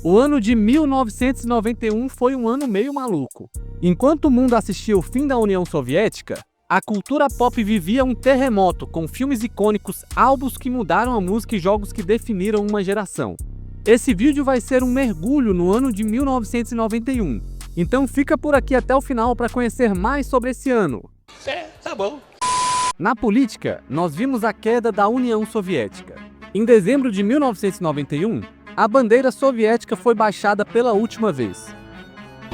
O ano de 1991 foi um ano meio maluco. Enquanto o mundo assistia o fim da União Soviética, a cultura pop vivia um terremoto com filmes icônicos, álbuns que mudaram a música e jogos que definiram uma geração. Esse vídeo vai ser um mergulho no ano de 1991. Então fica por aqui até o final para conhecer mais sobre esse ano. Tá bom. Na política, nós vimos a queda da União Soviética. Em dezembro de 1991, a bandeira soviética foi baixada pela última vez.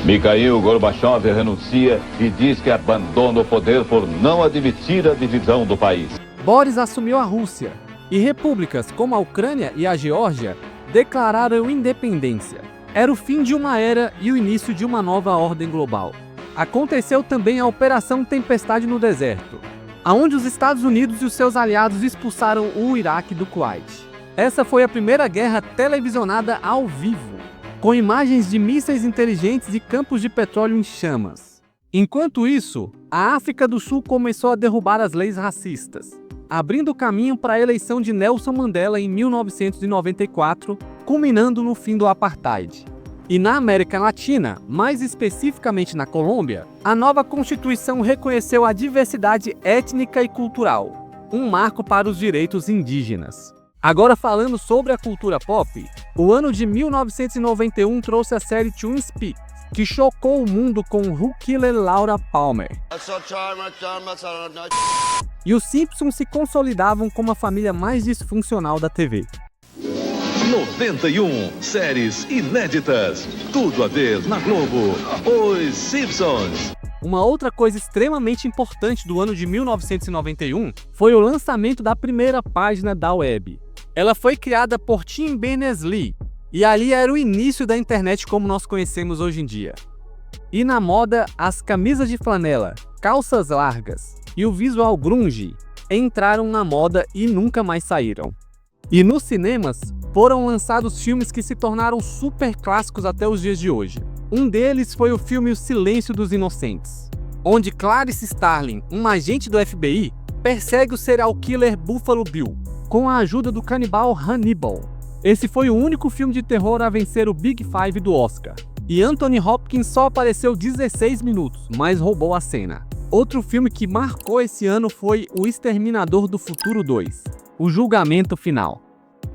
Mikhail Gorbachev renuncia e diz que abandona o poder por não admitir a divisão do país. Boris assumiu a Rússia, e repúblicas como a Ucrânia e a Geórgia declararam independência. Era o fim de uma era e o início de uma nova ordem global. Aconteceu também a Operação Tempestade no Deserto, onde os Estados Unidos e os seus aliados expulsaram o Iraque do Kuwait. Essa foi a primeira guerra televisionada ao vivo, com imagens de mísseis inteligentes e campos de petróleo em chamas. Enquanto isso, a África do Sul começou a derrubar as leis racistas, abrindo caminho para a eleição de Nelson Mandela em 1994, culminando no fim do apartheid. E na América Latina, mais especificamente na Colômbia, a nova Constituição reconheceu a diversidade étnica e cultural, um marco para os direitos indígenas. Agora falando sobre a cultura pop, o ano de 1991 trouxe a série Twin Peaks, que chocou o mundo com Who Killed Laura Palmer. E os Simpsons se consolidavam como a família mais disfuncional da TV. 91 séries inéditas. Tudo a ver na Globo. Os Simpsons. Uma outra coisa extremamente importante do ano de 1991 foi o lançamento da primeira página da web. Ela foi criada por Tim Berners-Lee, e ali era o início da internet como nós conhecemos hoje em dia. E na moda, as camisas de flanela, calças largas e o visual grunge entraram na moda e nunca mais saíram. E nos cinemas, foram lançados filmes que se tornaram super clássicos até os dias de hoje. Um deles foi o filme O Silêncio dos Inocentes, onde Clarice Starling, um agente do FBI, persegue o serial killer Buffalo Bill, com a ajuda do canibal Hannibal. Esse foi o único filme de terror a vencer o Big Five do Oscar. E Anthony Hopkins só apareceu 16 minutos, mas roubou a cena. Outro filme que marcou esse ano foi O Exterminador do Futuro 2, O Julgamento Final.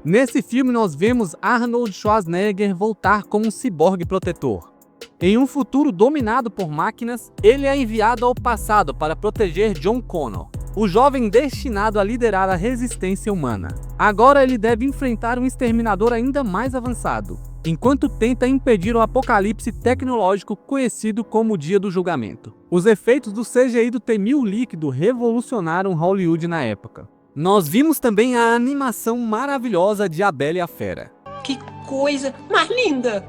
Nesse filme nós vemos Arnold Schwarzenegger voltar como um ciborgue protetor. Em um futuro dominado por máquinas, ele é enviado ao passado para proteger John Connor, o jovem destinado a liderar a resistência humana. Agora ele deve enfrentar um exterminador ainda mais avançado, enquanto tenta impedir o apocalipse tecnológico conhecido como o Dia do Julgamento. Os efeitos do CGI do T-1000 líquido revolucionaram Hollywood na época. Nós vimos também a animação maravilhosa de A Bela e a Fera. Que coisa mais linda!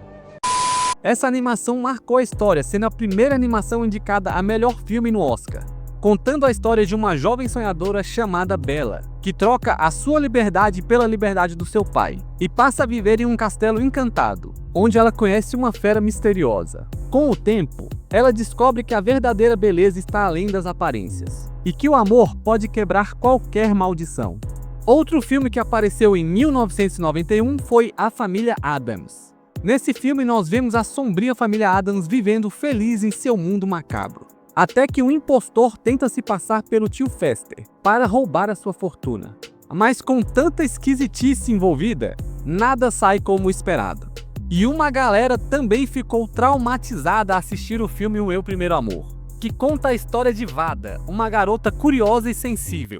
Essa animação marcou a história, sendo a primeira animação indicada a melhor filme no Oscar, contando a história de uma jovem sonhadora chamada Bella, que troca a sua liberdade pela liberdade do seu pai, e passa a viver em um castelo encantado, onde ela conhece uma fera misteriosa. Com o tempo, ela descobre que a verdadeira beleza está além das aparências, e que o amor pode quebrar qualquer maldição. Outro filme que apareceu em 1991 foi A Família Addams. Nesse filme nós vemos a sombria família Addams vivendo feliz em seu mundo macabro, até que um impostor tenta se passar pelo tio Fester para roubar a sua fortuna. Mas com tanta esquisitice envolvida, nada sai como esperado. E uma galera também ficou traumatizada a assistir o filme O Meu Primeiro Amor, que conta a história de Vada, uma garota curiosa e sensível,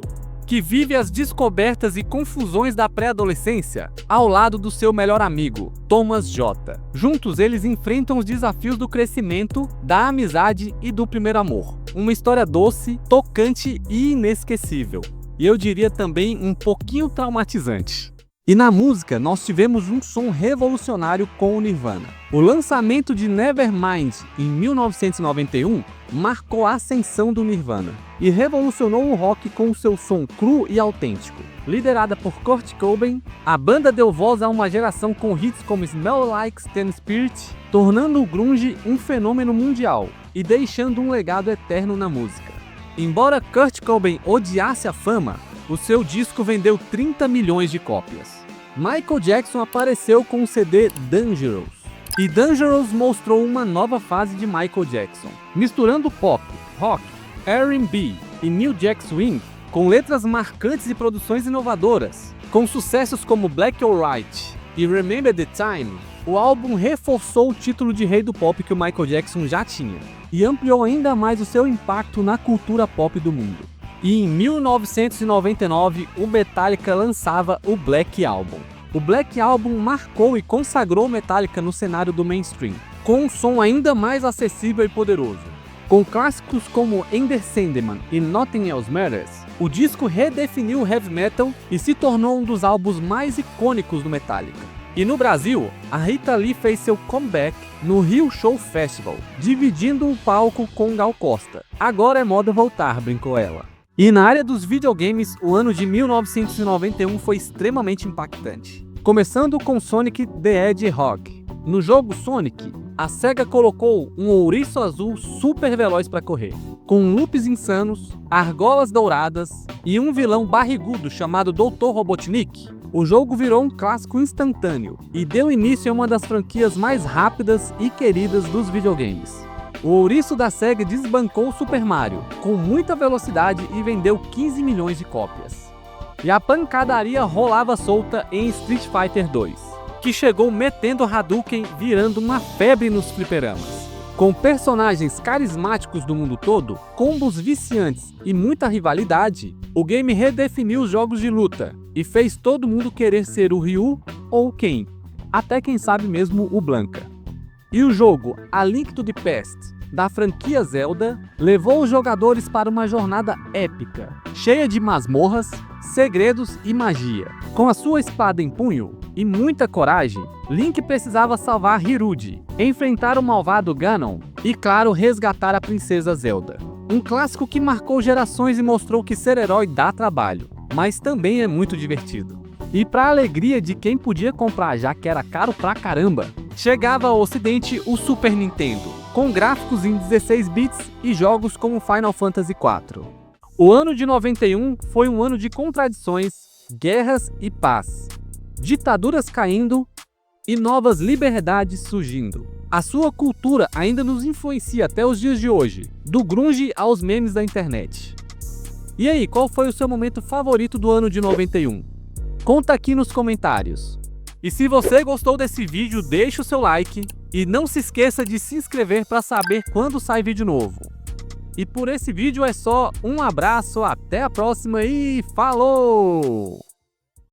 que vive as descobertas e confusões da pré-adolescência ao lado do seu melhor amigo, Thomas J. Juntos eles enfrentam os desafios do crescimento, da amizade e do primeiro amor. Uma história doce, tocante e inesquecível. E eu diria também um pouquinho traumatizante. E na música, nós tivemos um som revolucionário com o Nirvana. O lançamento de Nevermind, em 1991, marcou a ascensão do Nirvana e revolucionou o rock com o seu som cru e autêntico. Liderada por Kurt Cobain, a banda deu voz a uma geração com hits como Smell Like Teen Spirit, tornando o grunge um fenômeno mundial e deixando um legado eterno na música. Embora Kurt Cobain odiasse a fama, o seu disco vendeu 30 milhões de cópias. Michael Jackson apareceu com o CD Dangerous. E Dangerous mostrou uma nova fase de Michael Jackson, misturando pop, rock, R&B e New Jack Swing, com letras marcantes e produções inovadoras. Com sucessos como Black or White e Remember the Time, o álbum reforçou o título de rei do pop que o Michael Jackson já tinha, e ampliou ainda mais o seu impacto na cultura pop do mundo. E em 1999, o Metallica lançava o Black Album. O Black Album marcou e consagrou Metallica no cenário do mainstream, com um som ainda mais acessível e poderoso. Com clássicos como Enter Sandman e Nothing Else Matters, o disco redefiniu o heavy metal e se tornou um dos álbuns mais icônicos do Metallica. E no Brasil, a Rita Lee fez seu comeback no Rio Show Festival, dividindo o palco com Gal Costa. Agora é moda voltar, brincou ela. E na área dos videogames, o ano de 1991 foi extremamente impactante. Começando com Sonic the Hedgehog. No jogo Sonic, a SEGA colocou um ouriço azul super veloz para correr, com loops insanos, argolas douradas e um vilão barrigudo chamado Dr. Robotnik. O jogo virou um clássico instantâneo e deu início a uma das franquias mais rápidas e queridas dos videogames. O ouriço da SEGA desbancou o Super Mario, com muita velocidade e vendeu 15 milhões de cópias. E a pancadaria rolava solta em Street Fighter 2, que chegou metendo Hadouken, virando uma febre nos fliperamas. Com personagens carismáticos do mundo todo, combos viciantes e muita rivalidade, o game redefiniu os jogos de luta e fez todo mundo querer ser o Ryu ou o Ken, até quem sabe mesmo o Blanka. E o jogo A Link to the Past, da franquia Zelda, levou os jogadores para uma jornada épica, cheia de masmorras, segredos e magia. Com a sua espada em punho e muita coragem, Link precisava salvar Hyrule, enfrentar o malvado Ganon e, claro, resgatar a princesa Zelda. Um clássico que marcou gerações e mostrou que ser herói dá trabalho, mas também é muito divertido. E para a alegria de quem podia comprar, já que era caro pra caramba, chegava ao ocidente o Super Nintendo, com gráficos em 16 bits e jogos como Final Fantasy IV. O ano de 91 foi um ano de contradições, guerras e paz, ditaduras caindo e novas liberdades surgindo. A sua cultura ainda nos influencia até os dias de hoje, do grunge aos memes da internet. E aí, qual foi o seu momento favorito do ano de 91? Conta aqui nos comentários. E se você gostou desse vídeo, deixa o seu like e não se esqueça de se inscrever para saber quando sai vídeo novo. E por esse vídeo é só, um abraço, até a próxima e falou!